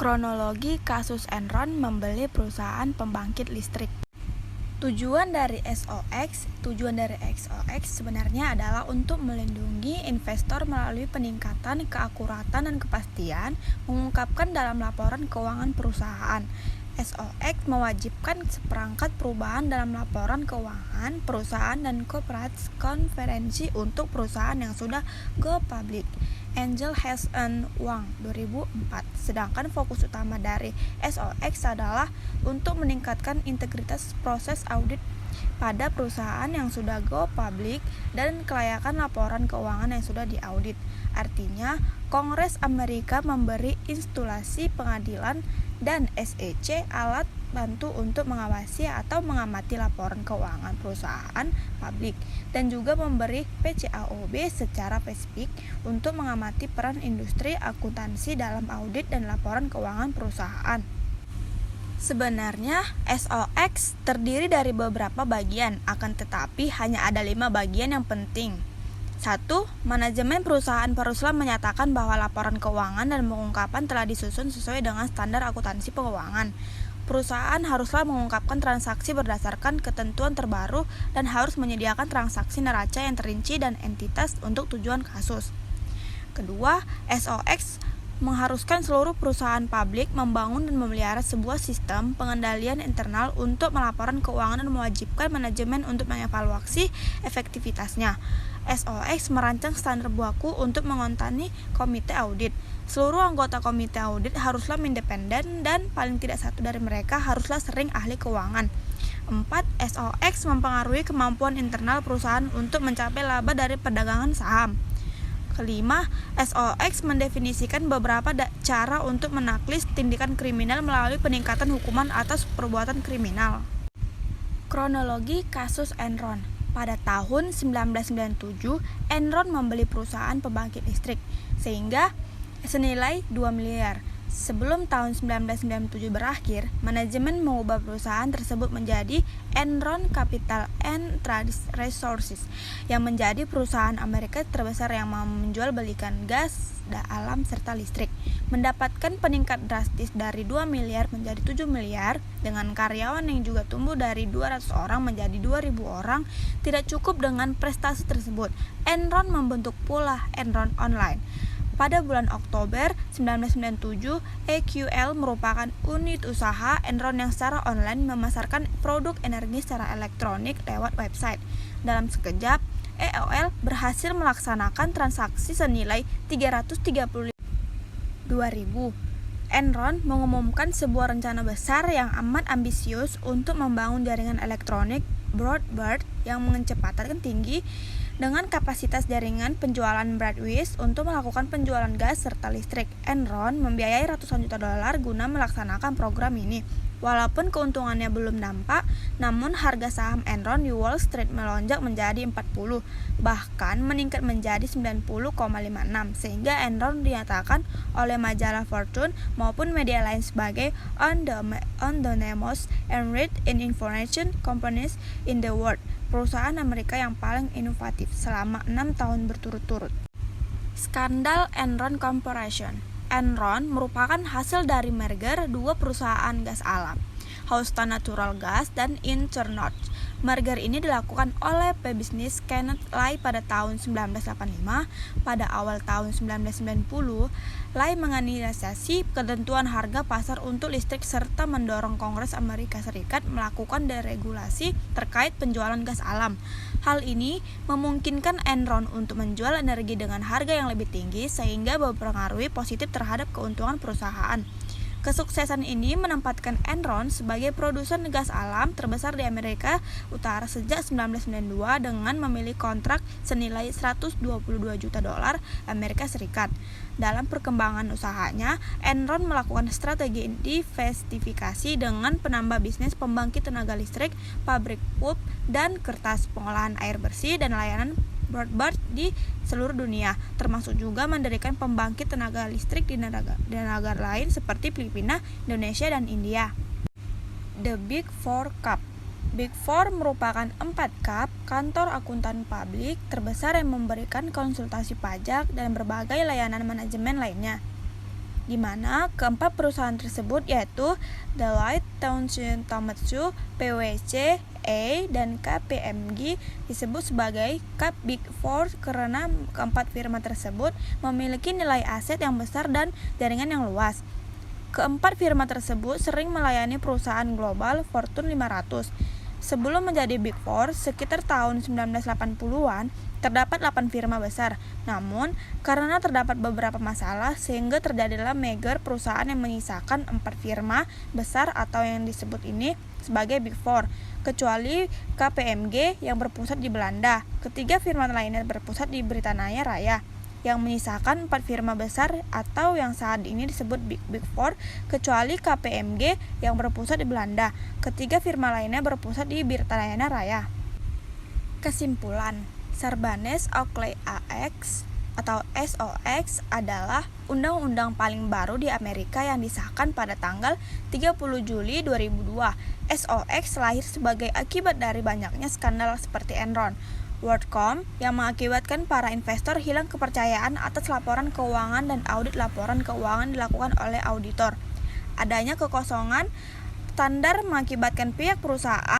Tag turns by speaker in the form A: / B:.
A: Kronologi kasus Enron membeli perusahaan pembangkit listrik. Tujuan dari SOX sebenarnya adalah untuk melindungi investor melalui peningkatan keakuratan dan kepastian mengungkapkan dalam laporan keuangan perusahaan. SOX mewajibkan seperangkat perubahan dalam laporan keuangan perusahaan dan corporate konferensi untuk perusahaan yang sudah go public. Angel Hess and Wang 2004. Sedangkan fokus utama dari SOX adalah untuk meningkatkan integritas proses audit pada perusahaan yang sudah go public dan kelayakan laporan keuangan yang sudah diaudit. Artinya, Kongres Amerika memberi instansi pengadilan dan SEC alat bantu untuk mengawasi atau mengamati laporan keuangan perusahaan publik dan juga memberi PCAOB secara spesifik untuk mengamati peran industri akuntansi dalam audit dan laporan keuangan perusahaan. Sebenarnya SOX terdiri dari beberapa bagian, akan tetapi hanya ada 5 bagian yang penting. 1. Manajemen perusahaan haruslah menyatakan bahwa laporan keuangan dan pengungkapan telah disusun sesuai dengan standar akuntansi keuangan. Perusahaan haruslah mengungkapkan transaksi berdasarkan ketentuan terbaru dan harus menyediakan transaksi neraca yang terinci dan entitas untuk tujuan kasus. Kedua, SOX mengharuskan seluruh perusahaan publik membangun dan memelihara sebuah sistem pengendalian internal untuk melaporkan keuangan dan mewajibkan manajemen untuk mengevaluasi efektivitasnya. SOX merancang standar baku untuk mengontani komite audit. Seluruh anggota komite audit haruslah independen dan paling tidak satu dari mereka haruslah sering ahli keuangan. 4. SOX mempengaruhi kemampuan internal perusahaan untuk mencapai laba dari perdagangan saham. Kelima, SOX mendefinisikan beberapa cara untuk menaklis tindakan kriminal melalui peningkatan hukuman atas perbuatan kriminal. Kronologi kasus Enron. Pada tahun 1997, Enron membeli perusahaan pembangkit listrik sehingga senilai 2 miliar. Sebelum tahun 1997 berakhir, manajemen mengubah perusahaan tersebut menjadi Enron Capital and Resources yang menjadi perusahaan Amerika terbesar yang menjual belikan gas alam serta listrik. Mendapatkan peningkat drastis dari 2 miliar menjadi 7 miliar dengan karyawan yang juga tumbuh dari 200 orang menjadi 2.000 orang. Tidak cukup dengan prestasi tersebut, Enron membentuk pula Enron Online. Pada bulan Oktober 1997, EQL merupakan unit usaha Enron yang secara online memasarkan produk energi secara elektronik lewat website. Dalam sekejap, EOL berhasil melaksanakan transaksi senilai 332.000. Enron mengumumkan sebuah rencana besar yang amat ambisius untuk membangun jaringan elektronik broadband yang mengecepatan tinggi dengan kapasitas jaringan penjualan bandwidth untuk melakukan penjualan gas serta listrik. Enron membiayai ratusan juta dolar guna melaksanakan program ini. Walaupun keuntungannya belum nampak, namun harga saham Enron di Wall Street melonjak menjadi 40, bahkan meningkat menjadi 90,56, sehingga Enron dinyatakan oleh majalah Fortune maupun media lain sebagai on the most enriched in information companies in the world, perusahaan Amerika yang paling inovatif selama 6 tahun berturut-turut. Skandal Enron Corporation. Enron merupakan hasil dari merger dua perusahaan gas alam, Houston Natural Gas dan Internot. Merger ini dilakukan oleh pebisnis Kenneth Lay pada tahun 1985. Pada awal tahun 1990, Lay menginisiasi ketentuan harga pasar untuk listrik serta mendorong Kongres Amerika Serikat melakukan deregulasi terkait penjualan gas alam. Hal ini memungkinkan Enron untuk menjual energi dengan harga yang lebih tinggi sehingga berpengaruh positif terhadap keuntungan perusahaan. Kesuksesan ini menempatkan Enron sebagai produsen gas alam terbesar di Amerika Utara sejak 1992 dengan memiliki kontrak senilai 122 juta dolar Amerika Serikat. Dalam perkembangan usahanya, Enron melakukan strategi diversifikasi dengan penambah bisnis pembangkit tenaga listrik, pabrik pulp dan kertas, pengolahan air bersih, dan layanan broadband di seluruh dunia, termasuk juga mendirikan pembangkit tenaga listrik di negara lain seperti Filipina, Indonesia, dan India. The Big Four Cup. Big Four merupakan 4 cup kantor akuntan publik terbesar yang memberikan konsultasi pajak dan berbagai layanan manajemen lainnya. di mana keempat perusahaan tersebut yaitu Deloitte Touchstone Tohmatsu, PwC, dan KPMG disebut sebagai Big Four karena keempat firma tersebut memiliki nilai aset yang besar dan jaringan yang luas. Keempat firma tersebut sering melayani perusahaan global Fortune 500. Sebelum menjadi Big Four, sekitar tahun 1980-an, terdapat 8 firma besar. Namun, karena terdapat beberapa masalah, sehingga terjadilah merger perusahaan yang menyisakan 4 firma besar atau yang disebut ini sebagai Big Four, kecuali KPMG yang berpusat di Belanda. Ketiga firma lainnya berpusat di Britania Raya, yang menyisakan 4 firma besar atau yang saat ini disebut Big Four, kecuali KPMG yang berpusat di Belanda. Ketiga firma lainnya berpusat di Britania Raya. Kesimpulan, Sarbanes-Oxley Act atau SOX adalah undang-undang paling baru di Amerika yang disahkan pada tanggal 30 Juli 2002. SOX lahir sebagai akibat dari banyaknya skandal seperti Enron, WorldCom yang mengakibatkan para investor hilang kepercayaan atas laporan keuangan dan audit laporan keuangan dilakukan oleh auditor. Adanya kekosongan standar mengakibatkan pihak perusahaan